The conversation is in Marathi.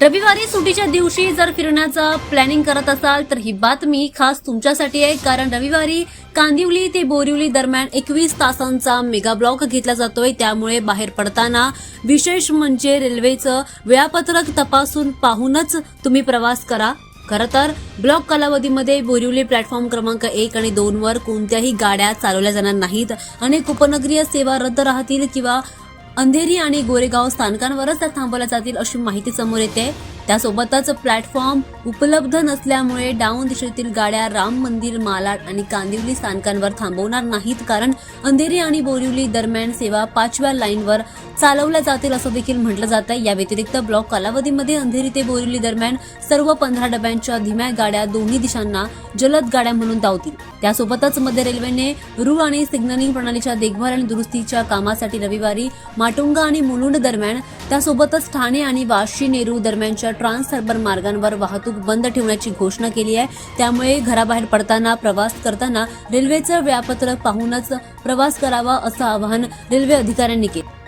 रविवारी सुट्टीच्या दिवशी जर फिरण्याचा प्लॅनिंग करत असाल तर ही बातमी खास तुमच्यासाठी आहे, कारण रविवारी कांदिवली ते बोरिवली दरम्यान 21 तासांचा मेगा ब्लॉक घेतला जातोय. त्यामुळे बाहेर पडताना विशेष म्हणजे रेल्वेचं वेळापत्रक तपासून पाहूनच तुम्ही प्रवास करा. खरं तर ब्लॉक कालावधीमध्ये बोरिवली प्लॅटफॉर्म क्रमांक 1 आणि 2 वर कोणत्याही गाड्या चालवल्या जाणार नाहीत. अनेक उपनगरीय सेवा रद्द राहतील किंवा अंधेरी आणि गोरेगाव स्थानकांवरच त्या थांबवल्या जातील अशी माहिती समोर येते. त्यासोबतच प्लॅटफॉर्म उपलब्ध नसल्यामुळे डाऊन दिशेतील गाड्या राम मंदिर, मालाड आणि कांदिवली स्थानकांवर थांबवणार नाहीत, कारण अंधेरी आणि बोरिवली दरम्यान सेवा 5व्या लाईनवर चालवल्या जातील असं देखील म्हटलं जात आहे. या व्यतिरिक्त ब्लॉक कालावधीमध्ये अंधेरी ते बोरिवली दरम्यान सर्व 15 डब्यांच्या धीम्या गाड्या दोन्ही दिशांना जलद गाड्या म्हणून धावतील. त्यासोबतच मध्य रेल्वेने रूळ आणि सिग्नलिंग प्रणालीच्या देखभाल आणि दुरुस्तीच्या कामासाठी रविवारी माटुंगा आणि मुलुंड दरम्यान, त्यासोबतच ठाणे आणि वाशी नेरूळ दरम्यानच्या ट्रान्स हार्बर मार्गांवर वाहतूक बंद ठेवण्याची घोषणा केली आहे. त्यामुळे घराबाहेर पडताना, प्रवास करताना रेल्वेचं वेळापत्रक पाहूनच प्रवास करावा असं आवाहन रेल्वे अधिकाऱ्यांनी केलं.